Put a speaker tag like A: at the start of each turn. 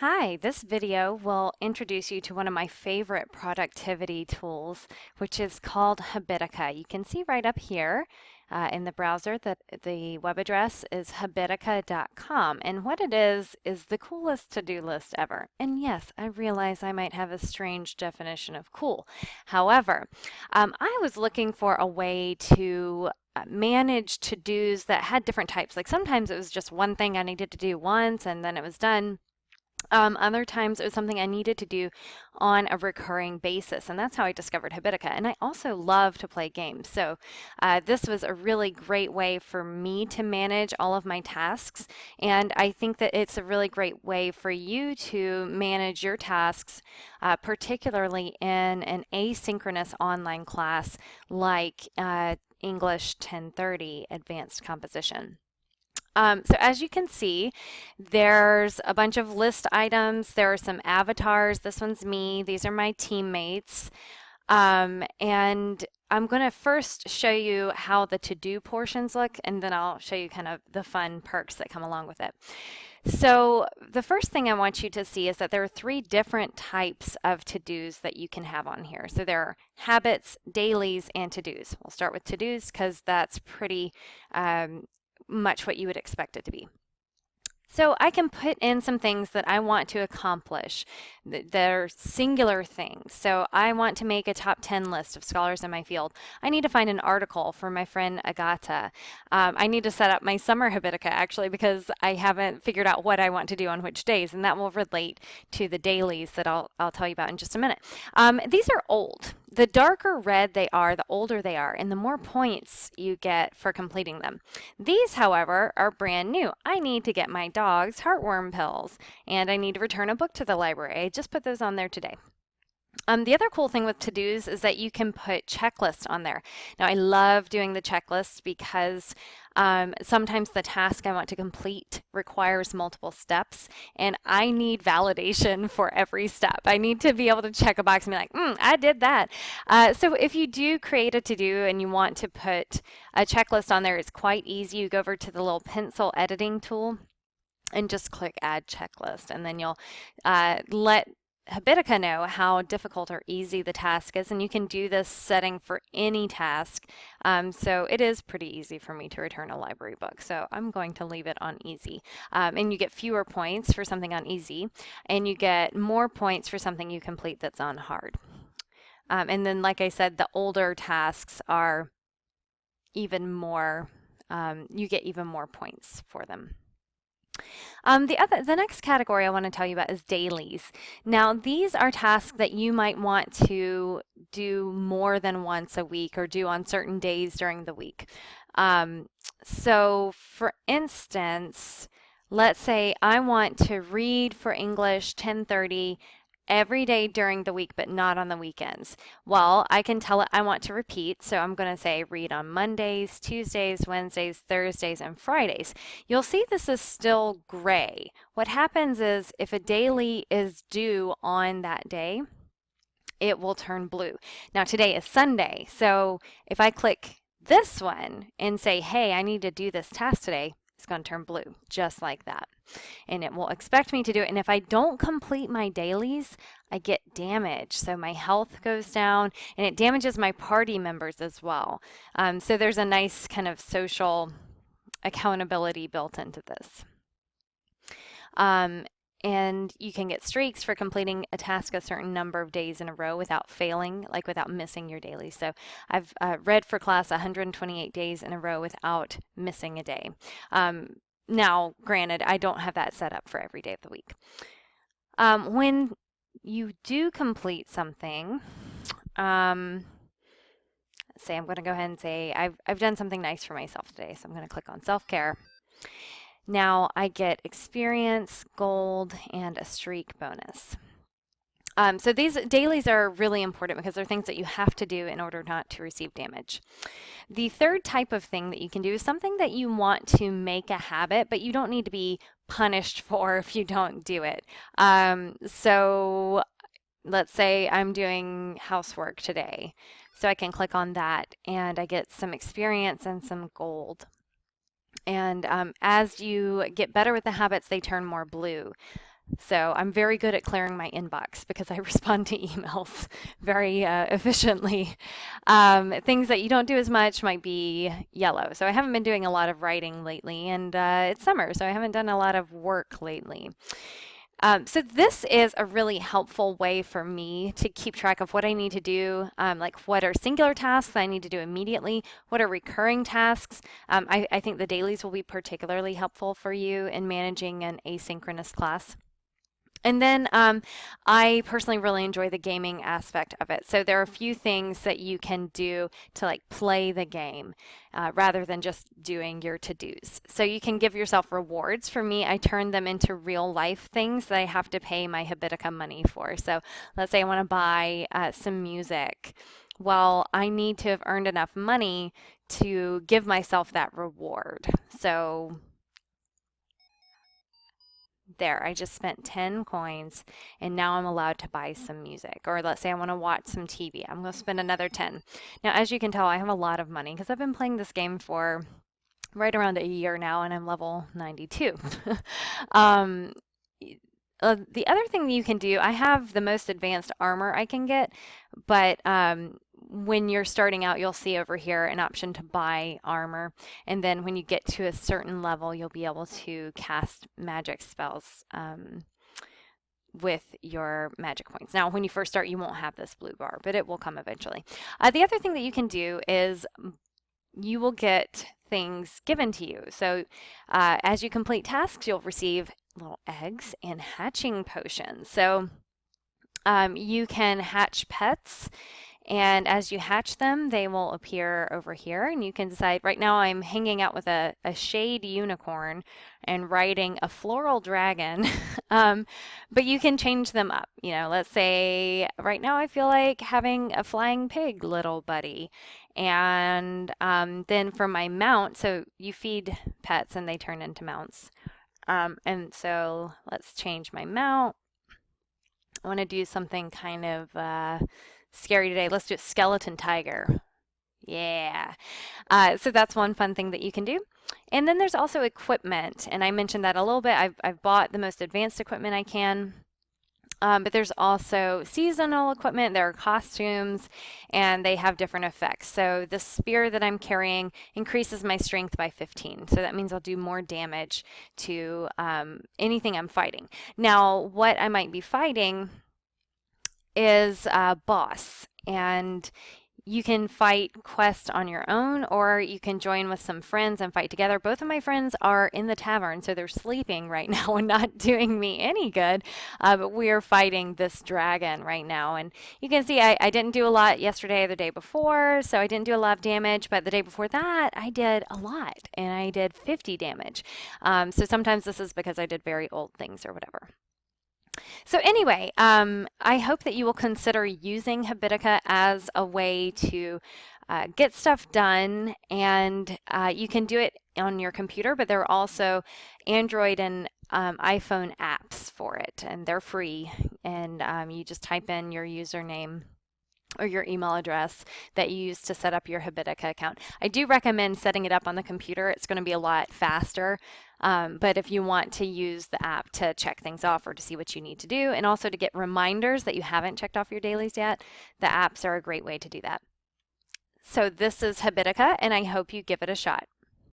A: Hi, this video will introduce you to one of my favorite productivity tools, which is called Habitica. You can see right up here in the browser that the web address is habitica.com. And what it is the coolest to-do list ever. And yes, I realize I might have a strange definition of cool. However, I was looking for a way to manage to-dos that had different types. Like sometimes it was just one thing I needed to do once and then it was done. Other times it was something I needed to do on a recurring basis, and that's how I discovered Habitica. And I also love to play games, so this was a really great way for me to manage all of my tasks, and I think that it's a really great way for you to manage your tasks, particularly in an asynchronous online class like English 1030 Advanced Composition. So as you can see, there's a bunch of list items. There are some avatars. This one's me. These are my teammates. And I'm going to first show you how the to-do portions look, and then I'll show you kind of the fun perks that come along with it. So the first thing I want you to see is that there are three different types of to-dos that you can have on here. So there are habits, dailies, and to-dos. We'll start with to-dos because that's pretty much what you would expect it to be. So I can put in some things that I want to accomplish. They're singular things. So I want to make a top 10 list of scholars in my field. I need to find an article for my friend Agata. I need to set up my summer Habitica actually because I haven't figured out what I want to do on which days, and that will relate to the dailies that I'll tell you about in just a minute. These are old. The darker red they are, the older they are, and the more points you get for completing them. These, however, are brand new. I need to get my dog's heartworm pills, and I need to return a book to the library. I just put those on there today. The other cool thing with to-dos is that you can put checklists on there. Now, I love doing the checklists because sometimes the task I want to complete requires multiple steps, and I need validation for every step. I need to be able to check a box and be like, I did that. So if you do create a to-do and you want to put a checklist on there, it's quite easy. You go over to the little pencil editing tool and just click Add Checklist, and then you'll let Habitica know how difficult or easy the task is, and you can do this setting for any task. So it is pretty easy for me to return a library book. So I'm going to leave it on easy. And you get fewer points for something on easy, and you get more points for something you complete that's on hard. And then, like I said, the older tasks are even more, you get even more points for them. The next category I want to tell you about is dailies. Now, these are tasks that you might want to do more than once a week or do on certain days during the week. So for instance, let's say I want to read for English 1030 every day during the week, but not on the weekends. Well, I can tell it I want to repeat, so I'm going to say read on Mondays, Tuesdays, Wednesdays, Thursdays, and Fridays. You'll see this is still gray. What happens is if a daily is due on that day, it will turn blue. Now today is Sunday, so if I click this one and say, hey, I need to do this task today, it's going to turn blue, just like that. And it will expect me to do it. And if I don't complete my dailies, I get damage. So my health goes down, and it damages my party members as well. So there's a nice kind of social accountability built into this. And you can get streaks for completing a task a certain number of days in a row without failing, like without missing your daily. So I've read for class 128 days in a row without missing a day. Now, granted, I don't have that set up for every day of the week. When you do complete something, say I'm going to go ahead and say I've done something nice for myself today, so I'm going to click on self-care. Now I get experience, gold, and a streak bonus. So these dailies are really important because they're things that you have to do in order not to receive damage. The third type of thing that you can do is something that you want to make a habit, but you don't need to be punished for if you don't do it. So let's say I'm doing housework today. So I can click on that and I get some experience and some gold. And as you get better with the habits, they turn more blue. So I'm very good at clearing my inbox because I respond to emails very efficiently. Things that you don't do as much might be yellow. So I haven't been doing a lot of writing lately, and it's summer, so I haven't done a lot of work lately. So this is a really helpful way for me to keep track of what I need to do, like what are singular tasks that I need to do immediately, what are recurring tasks. I think the dailies will be particularly helpful for you in managing an asynchronous class. And then I personally really enjoy the gaming aspect of it. So there are a few things that you can do to like play the game rather than just doing your to-dos. So you can give yourself rewards. For me, I turn them into real life things that I have to pay my Habitica money for. So let's say I want to buy some music. Well, I need to have earned enough money to give myself that reward. So there, I just spent 10 coins and now I'm allowed to buy some music. Or let's say I want to watch some TV. I'm going to spend another 10. Now, as you can tell, I have a lot of money because I've been playing this game for right around a year now and I'm level 92. um, the other thing that you can do, I have the most advanced armor I can get, but when you're starting out, you'll see over here an option to buy armor. And then when you get to a certain level, you'll be able to cast magic spells with your magic points. Now, when you first start, you won't have this blue bar, but it will come eventually. The other thing that you can do is you will get things given to you. So as you complete tasks, you'll receive little eggs and hatching potions. So you can hatch pets, and as you hatch them, they will appear over here, and you can decide. Right now, I'm hanging out with a shade unicorn and riding a floral dragon, but you can change them up. You know, let's say right now I feel like having a flying pig little buddy. And then for my mount, so you feed pets and they turn into mounts. And so let's change my mount. I want to do something kind of scary today. Let's do a skeleton tiger. Yeah. So that's one fun thing that you can do. And then there's also equipment, and I mentioned that a little bit. I've bought the most advanced equipment I can. But there's also seasonal equipment, there are costumes, and they have different effects. So the spear that I'm carrying increases my strength by 15. So that means I'll do more damage to anything I'm fighting. Now, what I might be fighting is a boss, and you can fight quests on your own, or you can join with some friends and fight together. Both of my friends are in the tavern, so they're sleeping right now and not doing me any good. But we are fighting this dragon right now. And you can see I didn't do a lot yesterday or the day before, so I didn't do a lot of damage. But the day before that, I did a lot, and I did 50 damage. So sometimes this is because I did very old things or whatever. So anyway, I hope that you will consider using Habitica as a way to get stuff done, and you can do it on your computer, but there are also Android and iPhone apps for it, and they're free, and you just type in your username or your email address that you use to set up your Habitica account. I do recommend setting it up on the computer. It's going to be a lot faster. But if you want to use the app to check things off or to see what you need to do, and also to get reminders that you haven't checked off your dailies yet, the apps are a great way to do that. So this is Habitica, and I hope you give it a shot.